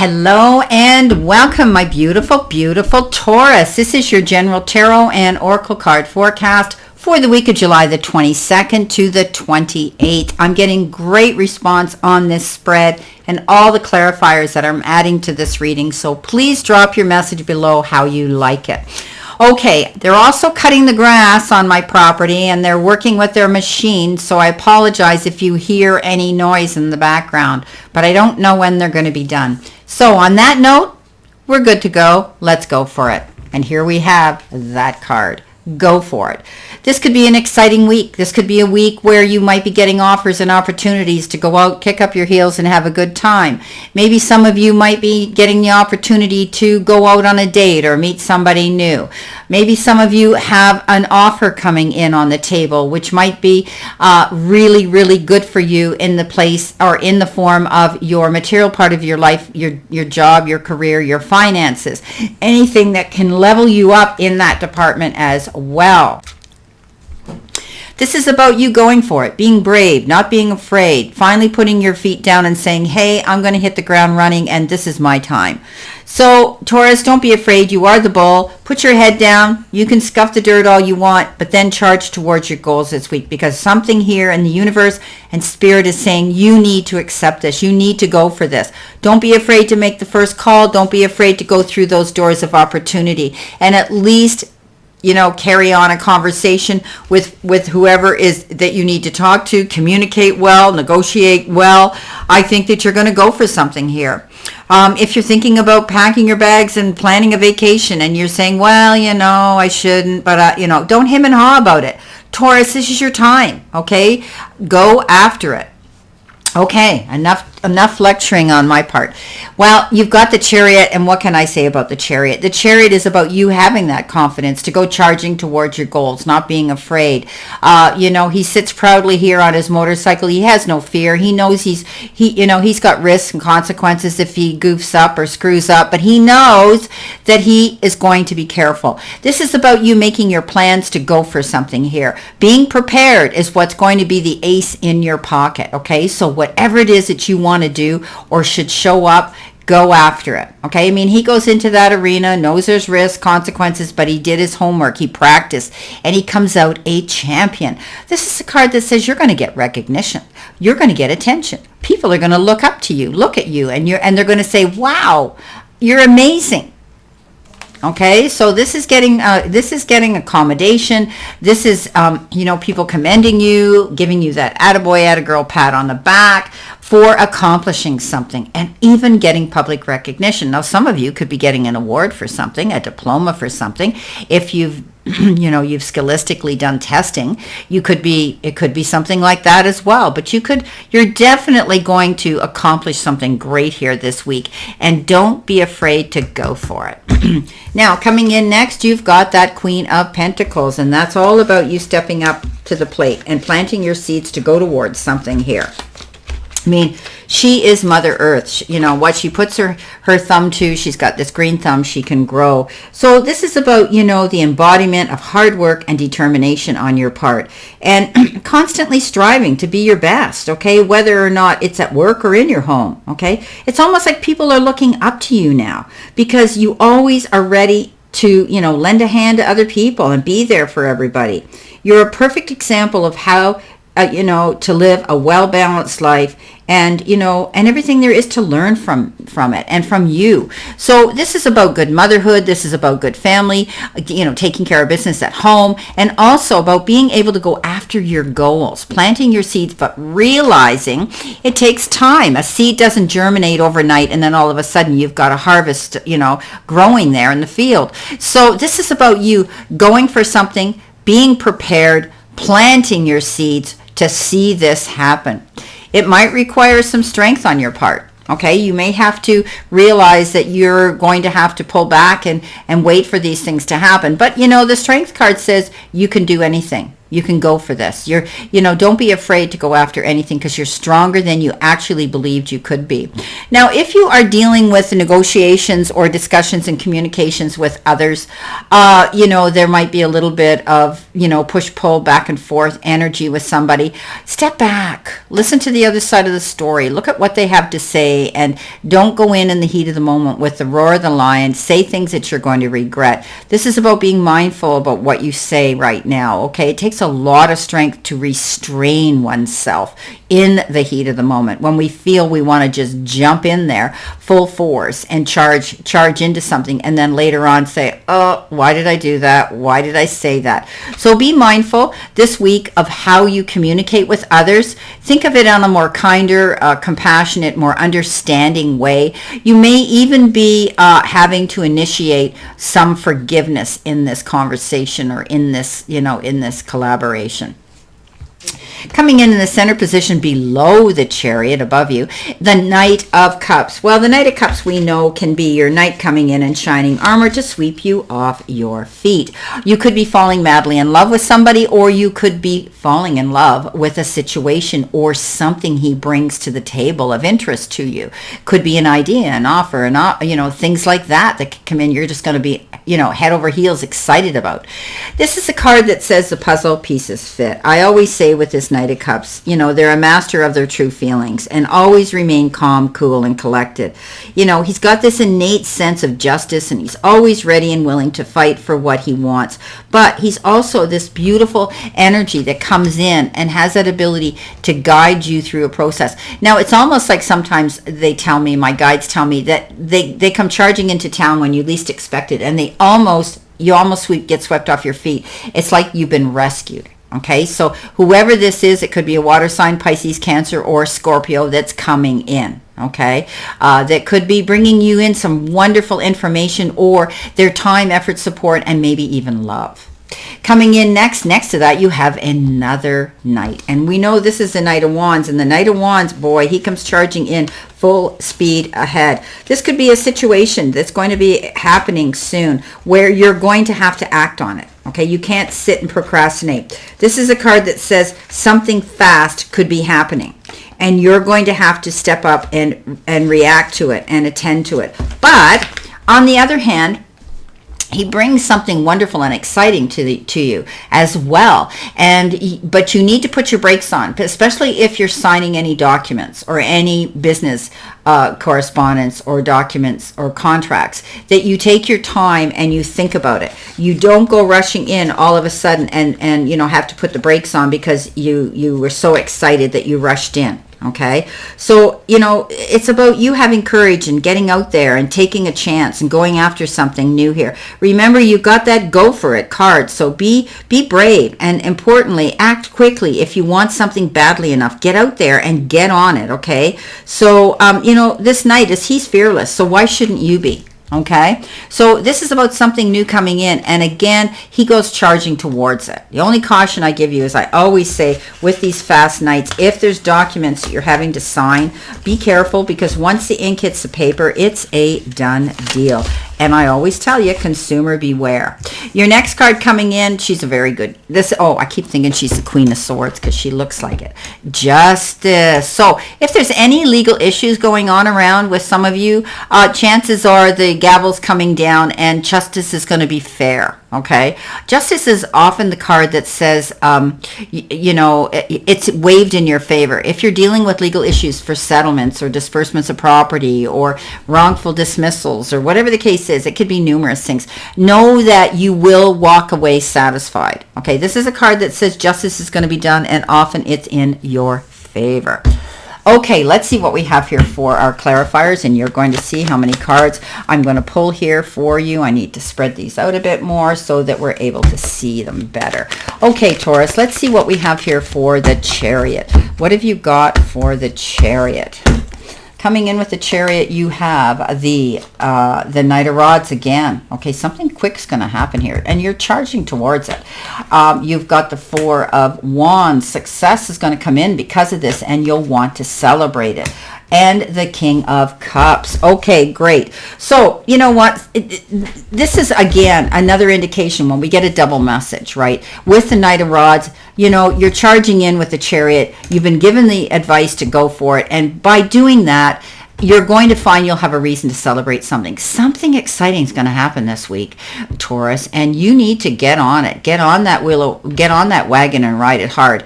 Hello and welcome, my beautiful, beautiful Taurus. This is your general tarot and oracle card forecast for the week of July the 22nd to the 28th. I'm getting great response on this spread and all the clarifiers that I'm adding to this reading. So please drop your message below how you like it. Okay, they're also cutting the grass on my property and they're working with their machine, so I apologize if you hear any noise in the background, but I don't know when they're going to be done. So on that note, we're good to go. Let's go for it. And here we have that card. Go for it. This could be an exciting week. This could be a week where you might be getting offers and opportunities to go out, kick up your heels, and have a good time. Maybe some of you might be getting the opportunity to go out on a date or meet somebody new. Maybe some of you have an offer coming in on the table, which might be really, really good for you in the place or in the form of your material part of your life, your job, your career, your finances, anything that can level you up in that department as well. This is about you going for it, being brave, not being afraid, finally putting your feet down and saying, hey, I'm going to hit the ground running and this is my time. So Taurus, don't be afraid. You are the bull. Put your head down. You can scuff the dirt all you want, but then charge towards your goals this week, because something here in the universe and spirit is saying you need to accept this. You need to go for this. Don't be afraid to make the first call. Don't be afraid to go through those doors of opportunity, and at least carry on a conversation with whoever is that you need to talk to. Communicate well, negotiate well. I think that you're going to go for something here. If you're thinking about packing your bags and planning a vacation and you're saying, well, I shouldn't, but don't hem and haw about it. Taurus, this is your time, okay? Go after it. Okay, enough lecturing on my part. Well, you've got the Chariot, and what can I say about the Chariot? The Chariot is about you having that confidence to go charging towards your goals, not being afraid. He sits proudly here on his motorcycle. He has no fear. He knows he's got risks and consequences if he goofs up or screws up, but he knows that he is going to be careful. This is about you making your plans to go for something here. Being prepared is what's going to be the ace in your pocket, okay? So whatever it is that you want to do or should show up, go after it. Okay, I mean, he goes into that arena, knows there's risk, consequences, but he did his homework, he practiced, and he comes out a champion. This is a card that says you're going to get recognition, you're going to get attention. People are going to look up to you, look at you, and they're going to say, wow, you're amazing. Okay, so this is getting accommodation. This is people commending you, giving you that attaboy, attagirl pat on the back for accomplishing something, and even getting public recognition. Now, some of you could be getting an award for something, a diploma for something. If you've you've scholastically done testing, it could be something like that as well. But you're definitely going to accomplish something great here this week, and don't be afraid to go for it. Now, coming in next, you've got that Queen of Pentacles, and that's all about you stepping up to the plate and planting your seeds to go towards something here. I mean, she is Mother Earth. What she puts her thumb to, she's got this green thumb, she can grow. So this is about, the embodiment of hard work and determination on your part, and constantly striving to be your best, okay? Whether or not it's at work or in your home, okay? It's almost like people are looking up to you now because you always are ready to, lend a hand to other people and be there for everybody. You're a perfect example of how to live a well-balanced life, and and everything there is to learn from it and from you. So this is about good motherhood. This is about good family, taking care of business at home, and also about being able to go after your goals, planting your seeds, but realizing it takes time. A seed doesn't germinate overnight and then all of a sudden you've got a harvest, growing there in the field. So this is about you going for something, being prepared, planting your seeds to see this happen. It might require some strength on your part. Okay, you may have to realize that you're going to have to pull back and wait for these things to happen. But the strength card says you can do anything. You can go for this. Don't be afraid to go after anything because you're stronger than you actually believed you could be. Now, if you are dealing with negotiations or discussions and communications with others, there might be a little bit of, push-pull back and forth energy with somebody. Step back. Listen to the other side of the story. Look at what they have to say, and don't go in the heat of the moment with the roar of the lion. Say things that you're going to regret. This is about being mindful about what you say right now, okay? It takes a lot of strength to restrain oneself in the heat of the moment when we feel we want to just jump in there full force and charge into something, and then later on say, oh, why did I do that? Why did I say that? So be mindful this week of how you communicate with others. Think of it on a more kinder, compassionate, more understanding way. You may even be having to initiate some forgiveness in this conversation or in this collaboration. Coming in the center position below the Chariot above you, the Knight of Cups. Well, the Knight of Cups we know can be your knight coming in in shining armor to sweep you off your feet. You could be falling madly in love with somebody, or you could be falling in love with a situation or something he brings to the table of interest to you. Could be an idea, an offer, things like that can come in. You're just going to be, head over heels excited about. This is a card that says the puzzle pieces fit. I always say with this Knight of Cups, they're a master of their true feelings and always remain calm, cool, and collected. He's got this innate sense of justice, and he's always ready and willing to fight for what he wants. But he's also this beautiful energy that comes in and has that ability to guide you through a process. Now, it's almost like sometimes my guides tell me that they come charging into town when you least expect it, and you almost get swept off your feet. It's like you've been rescued. Okay, so whoever this is, it could be a water sign, Pisces, Cancer, or Scorpio that's coming in. Okay, that could be bringing you in some wonderful information or their time, effort, support, and maybe even love. Coming in next to that, you have another knight. And we know this is the Knight of Wands. And the Knight of Wands, boy, he comes charging in full speed ahead. This could be a situation that's going to be happening soon where you're going to have to act on it. Okay, you can't sit and procrastinate. This is a card that says something fast could be happening, and you're going to have to step up and react to it and attend to it. But on the other hand, he brings something wonderful and exciting to you as well. But you need to put your brakes on, especially if you're signing any documents or any business correspondence or documents or contracts, that you take your time and you think about it. You don't go rushing in all of a sudden and have to put the brakes on because you were so excited that you rushed in. Okay, so it's about you having courage and getting out there and taking a chance and going after something new here. Remember, you got that go for it card, so be brave, and importantly, act quickly. If you want something badly enough, get out there and get on it. Okay, so this knight he's fearless, so why shouldn't you be? Okay, so this is about something new coming in, and again, he goes charging towards it. The only caution I give you is I always say with these fast knights, if there's documents that you're having to sign, be careful, because once the ink hits the paper, it's a done deal. And I always tell you, consumer beware. Your next card coming in, she's a very good, I keep thinking she's the Queen of Swords because she looks like it. Justice. So if there's any legal issues going on around with some of you, chances are the gavel's coming down and justice is going to be fair. Okay, justice is often the card that says, it's waived in your favor. If you're dealing with legal issues for settlements or disbursements of property or wrongful dismissals or whatever the case is, it could be numerous things. Know that you will walk away satisfied. Okay, this is a card that says justice is going to be done, and often it's in your favor. Okay, let's see what we have here for our clarifiers, and you're going to see how many cards I'm going to pull here for you. I need to spread these out a bit more so that we're able to see them better. Okay, Taurus, let's see what we have here for the Chariot. What have you got for the Chariot? Coming in with the Chariot, you have the Knight of Rods again. Okay, something quick's going to happen here, and you're charging towards it. You've got the Four of Wands. Success is going to come in because of this, and you'll want to celebrate it. and the King of Cups. Okay, great. So, you know what? This is, again, another indication when we get a double message, right? With the Knight of Rods, you know, you're charging in with the Chariot. You've been given the advice to go for it. And by doing that, you're going to find you'll have a reason to celebrate something. Something exciting is going to happen this week, Taurus, and you need to get on it. Get on that wheel, get on that wagon and ride it hard.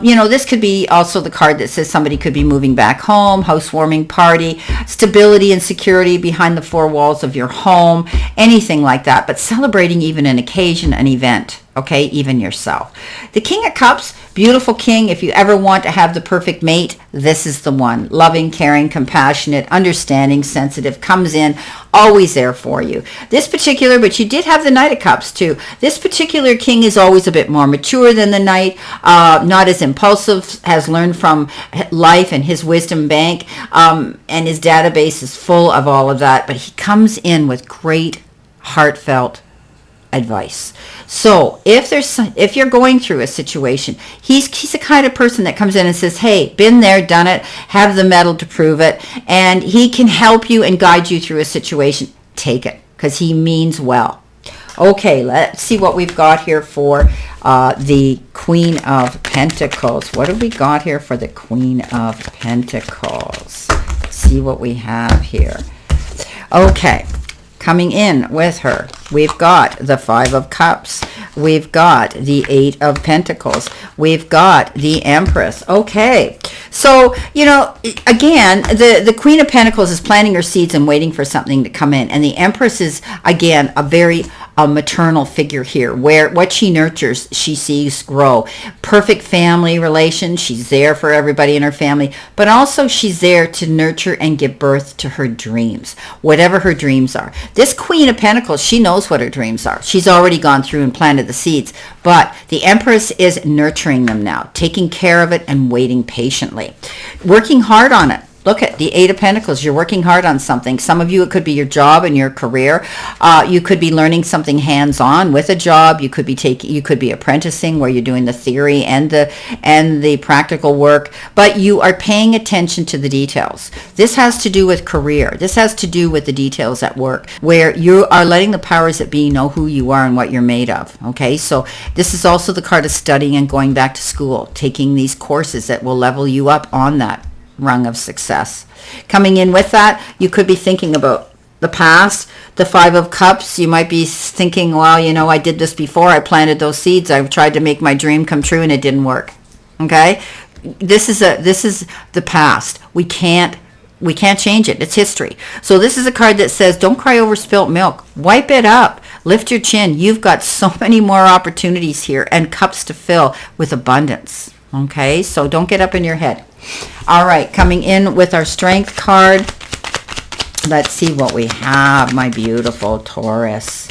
You know, this could be also the card that says somebody could be moving back home, housewarming party, stability and security behind the four walls of your home, anything like that. But celebrating even an occasion, an event. Okay, even yourself. The King of Cups, beautiful king. If you ever want to have the perfect mate, this is the one. Loving, caring, compassionate, understanding, sensitive, comes in, always there for you. This particular, but you did have the Knight of Cups too. This particular king is always a bit more mature than the Knight, not as impulsive, has learned from life and his wisdom bank, and his database is full of all of that, but he comes in with great heartfelt advice. So if you're going through a situation, he's the kind of person that comes in and says, hey, been there, done it, have the mettle to prove it, and he can help you and guide you through a situation. Take it, because he means well. Okay, let's see what we've got here for the Queen of Pentacles. What have we got here for the Queen of Pentacles? Let's see what we have here. Okay. Coming in with her, we've got the Five of Cups. We've got the Eight of Pentacles. We've got the Empress. Okay. So, you know, again, the Queen of Pentacles is planting her seeds and waiting for something to come in. And the Empress is, again, a very maternal figure here, where what she nurtures, she sees grow. Perfect family relations. She's there for everybody in her family. But also she's there to nurture and give birth to her dreams, whatever her dreams are. This Queen of Pentacles, she knows what her dreams are. She's already gone through and planted the seeds. But the Empress is nurturing them now, taking care of it and waiting patiently. Working hard on it. Look at the Eight of Pentacles. You're working hard on something. Some of you, it could be your job and your career. You could be learning something hands-on with a job. You could be apprenticing, where you're doing the theory and the practical work. But you are paying attention to the details. This has to do with career. This has to do with the details at work, where you are letting the powers that be know who you are and what you're made of. Okay, so this is also the card of studying and going back to school, taking these courses that will level you up on that rung of success. Coming in with that, you could be thinking about the past. The Five of Cups, you might be thinking, well, you know, I did this before. I planted those seeds. I've tried to make my dream come true and it didn't work. Okay? This is the past. We can't change it. It's history. So this is a card that says, don't cry over spilt milk. Wipe it up. Lift your chin. You've got so many more opportunities here and cups to fill with abundance. Okay? So don't get up in your head. All right, coming in with our Strength card. Let's see what we have, my beautiful Taurus.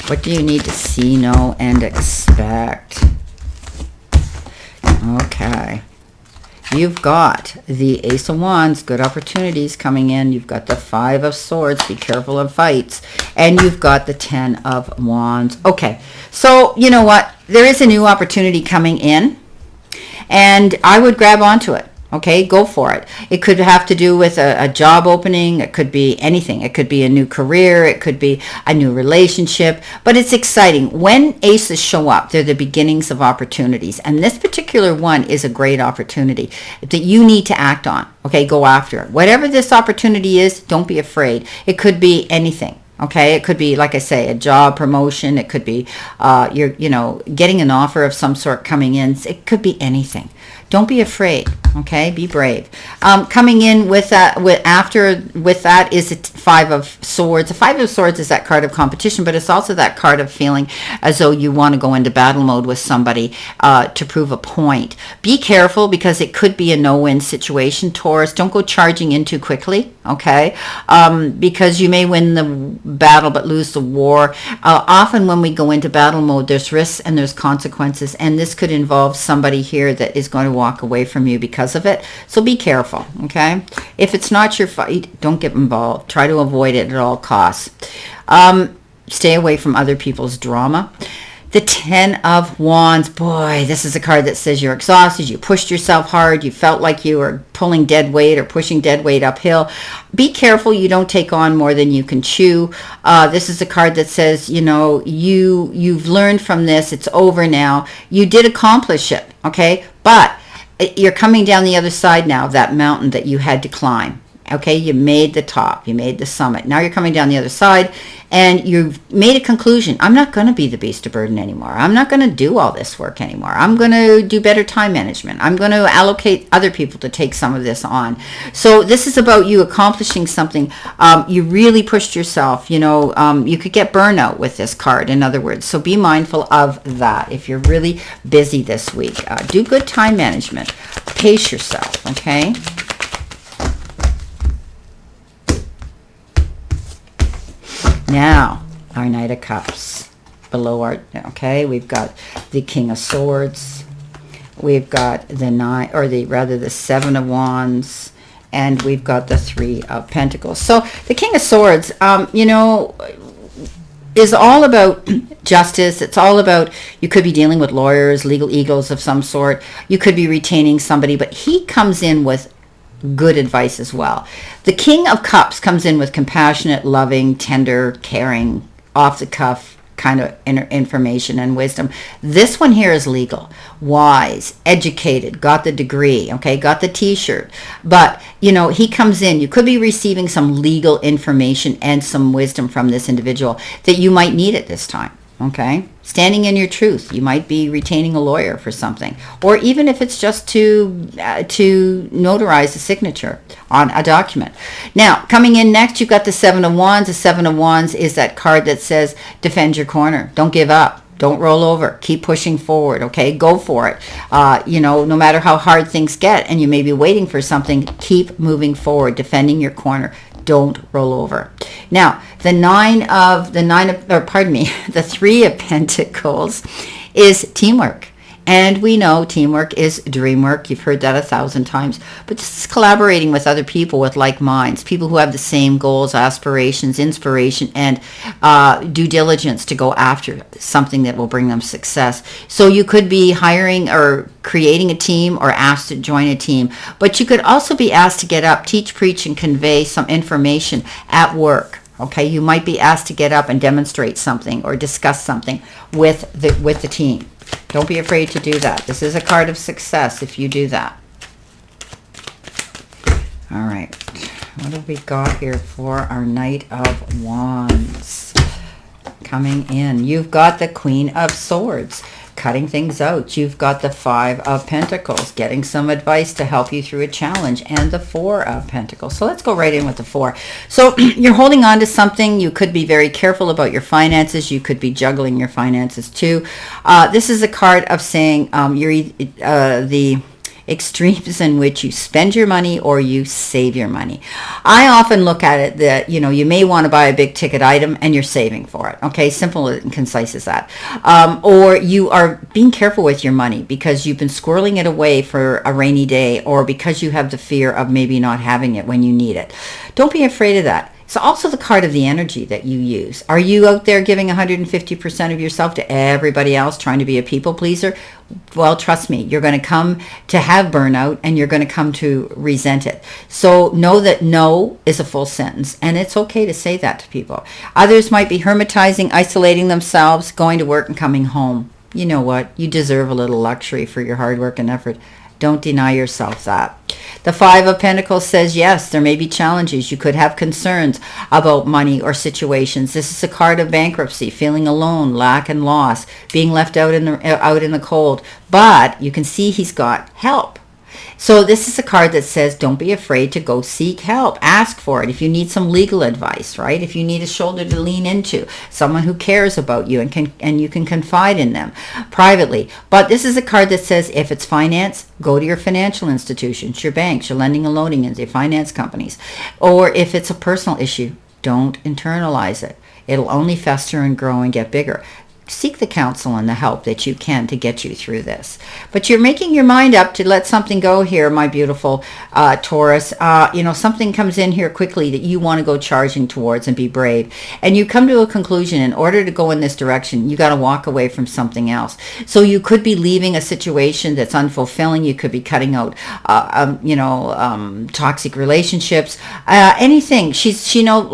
What do you need to see, know, and expect? Okay. You've got the Ace of Wands, good opportunities coming in. You've got the Five of Swords, be careful of fights. And you've got the Ten of Wands. Okay, so you know what? There is a new opportunity coming in, and I would grab onto it. Okay, go for it. It could have to do with a job opening. It could be anything. It could be a new career. It could be a new relationship. But it's exciting. When aces show up, they're the beginnings of opportunities. And this particular one is a great opportunity that you need to act on. Okay, go after it. Whatever this opportunity is, don't be afraid. It could be anything. Okay, it could be, like I say, a job promotion. It could be you're getting an offer of some sort coming in. It could be anything. Don't be afraid. Okay, be brave. Coming in with that, with that is a Five of Swords. The Five of Swords is that card of competition, but it's also that card of feeling as though you want to go into battle mode with somebody to prove a point. Be careful, because it could be a no-win situation, Taurus. Don't go charging in too quickly, okay? Because you may win the battle but lose the war. Often when we go into battle mode, there's risks and there's consequences, and this could involve somebody here that is going to walk away from you because of it. So be careful, okay? If it's not your fight, don't get involved. Try to avoid it at all costs. Stay away from other people's drama. The 10 of Wands. Boy, this is a card that says you're exhausted. You pushed yourself hard. You felt like you were pulling dead weight or pushing dead weight uphill. Be careful you don't take on more than you can chew. This is a card that says, you've learned from this. It's over now. You did accomplish it, okay? But you're coming down the other side now of that mountain that you had to climb. Okay, you made the top, you made the summit. Now you're coming down the other side and you've made a conclusion. I'm not going to be the beast of burden anymore. I'm not going to do all this work anymore. I'm going to do better time management. I'm going to allocate other people to take some of this on. So this is about you accomplishing something. You really pushed yourself. You could get burnout with this card, in other words. So be mindful of that if you're really busy this week. Do good time management. Pace yourself, okay? Now, our Knight of Cups. Below our, okay, we've got the King of Swords. We've got the 7 of Wands. And we've got the 3 of Pentacles. So, the King of Swords, is all about justice. It's all about, you could be dealing with lawyers, legal egos of some sort. You could be retaining somebody. But he comes in with good advice as well. The King of Cups comes in with compassionate, loving, tender, caring, off the cuff kind of information and wisdom. This one here is legal, wise, educated, got the degree, okay, got the t-shirt. But, he comes in, you could be receiving some legal information and some wisdom from this individual that you might need at this time. Okay, standing in your truth. You might be retaining a lawyer for something, or even if it's just to notarize a signature on a document. Now, coming in next, you've got the 7 of Wands. The 7 of Wands is that card that says defend your corner. Don't give up. Don't roll over. Keep pushing forward, okay? Go for it. No matter how hard things get and you may be waiting for something, keep moving forward, defending your corner. Don't roll over. Now, the 3 of Pentacles is teamwork. And we know teamwork is dream work. You've heard that 1,000 times. But this is collaborating with other people with like minds, people who have the same goals, aspirations, inspiration, and due diligence to go after something that will bring them success. So you could be hiring or creating a team or asked to join a team. But you could also be asked to get up, teach, preach, and convey some information at work. Okay, you might be asked to get up and demonstrate something or discuss something with the team. Don't be afraid to do that. This is a card of success if you do that. All right. What have we got here for our Knight of Wands? Coming in. You've got the Queen of Swords, cutting things out. You've got the 5 of Pentacles, getting some advice to help you through a challenge, and the 4 of Pentacles. So let's go right in with the 4. So you're holding on to something. You could be very careful about your finances. You could be juggling your finances too. This is a card of saying you're the extremes in which you spend your money or you save your money. I often look at it that, you may want to buy a big ticket item and you're saving for it. Okay, simple and concise as that. Or you are being careful with your money because you've been squirreling it away for a rainy day, or because you have the fear of maybe not having it when you need it. Don't be afraid of that. It's also the card of the energy that you use. Are you out there giving 150% of yourself to everybody else, trying to be a people pleaser? Well, trust me, you're going to come to have burnout and you're going to come to resent it. So know that no is a full sentence, and it's okay to say that to people. Others might be hermetizing, isolating themselves, going to work and coming home. You know what? You deserve a little luxury for your hard work and effort. Don't deny yourself that. The 5 of Pentacles says, yes, there may be challenges. You could have concerns about money or situations. This is a card of bankruptcy, feeling alone, lack and loss, being left out in the cold. But you can see he's got help. So this is a card that says, don't be afraid to go seek help. Ask for it. If you need some legal advice, right? If you need a shoulder to lean into, someone who cares about you and you can confide in them privately. But this is a card that says, if it's finance, go to your financial institutions, your banks, your lending and loaning, and your finance companies. Or if it's a personal issue, don't internalize it. It'll only fester and grow and get bigger. seek the counsel and the help that you can to get you through this. But you're making your mind up to let something go here, my beautiful Taurus. Something comes in here quickly that you want to go charging towards and be brave. And you come to a conclusion, in order to go in this direction, you got to walk away from something else. So you could be leaving a situation that's unfulfilling. You could be cutting out, toxic relationships, anything.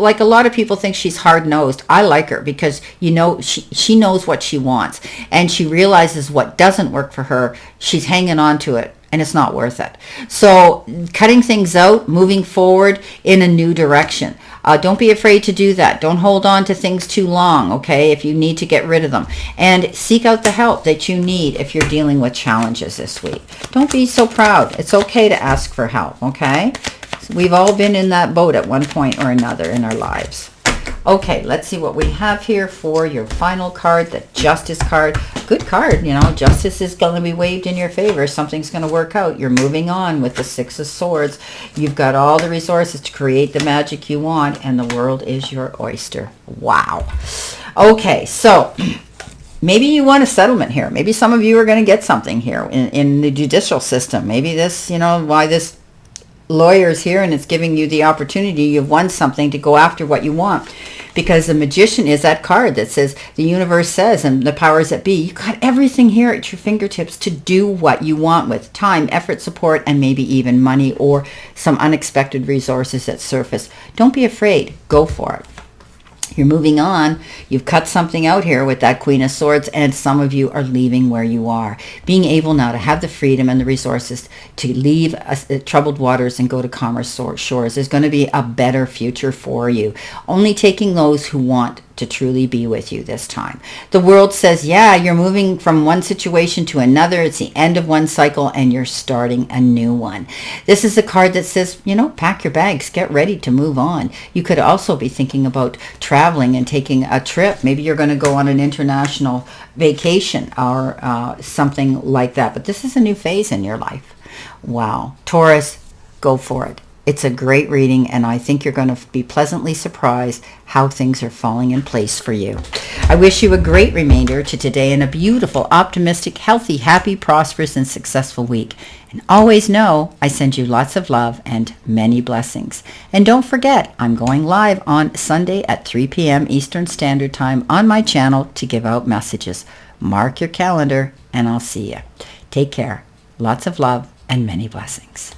Like a lot of people think she's hard-nosed. I like her because, she knows what she wants, and she realizes what doesn't work for her. She's hanging on to it, and it's not worth it. So cutting things out, moving forward in a new direction. Don't be afraid to do that. Don't hold on to things too long, okay, if you need to get rid of them. And seek out the help that you need if you're dealing with challenges this week. Don't be so proud. It's okay to ask for help, okay? We've all been in that boat at one point or another in our lives. Okay, let's see what we have here for your final card, the Justice card. Good card, Justice is going to be waved in your favor. Something's going to work out. You're moving on with the Six of Swords. You've got all the resources to create the magic you want, and the world is your oyster. Wow. Okay, so maybe you want a settlement here. Maybe some of you are going to get something here in the judicial system. Maybe this, why this lawyer's here, and it's giving you the opportunity. You've won something to go after what you want, because the Magician is that card that says, the universe says, and the powers that be, you got everything here at your fingertips to do what you want with time, effort, support, and maybe even money or some unexpected resources that surface. Don't be afraid. Go for it. You're moving on. You've cut something out here with that Queen of Swords, and some of you are leaving where you are. Being able now to have the freedom and the resources to leave troubled waters and go to calmer shores is going to be a better future for you. Only taking those who want to truly be with you this time. The world says, yeah, you're moving from one situation to another. It's the end of one cycle and you're starting a new one. This is a card that says, pack your bags, get ready to move on. You could also be thinking about traveling and taking a trip. Maybe you're going to go on an international vacation or something like that. But this is a new phase in your life. Wow. Taurus, go for it. It's a great reading, and I think you're going to be pleasantly surprised how things are falling in place for you. I wish you a great remainder to today and a beautiful, optimistic, healthy, happy, prosperous, and successful week. And always know I send you lots of love and many blessings. And don't forget, I'm going live on Sunday at 3 p.m. Eastern Standard Time on my channel to give out messages. Mark your calendar, and I'll see you. Take care. Lots of love and many blessings.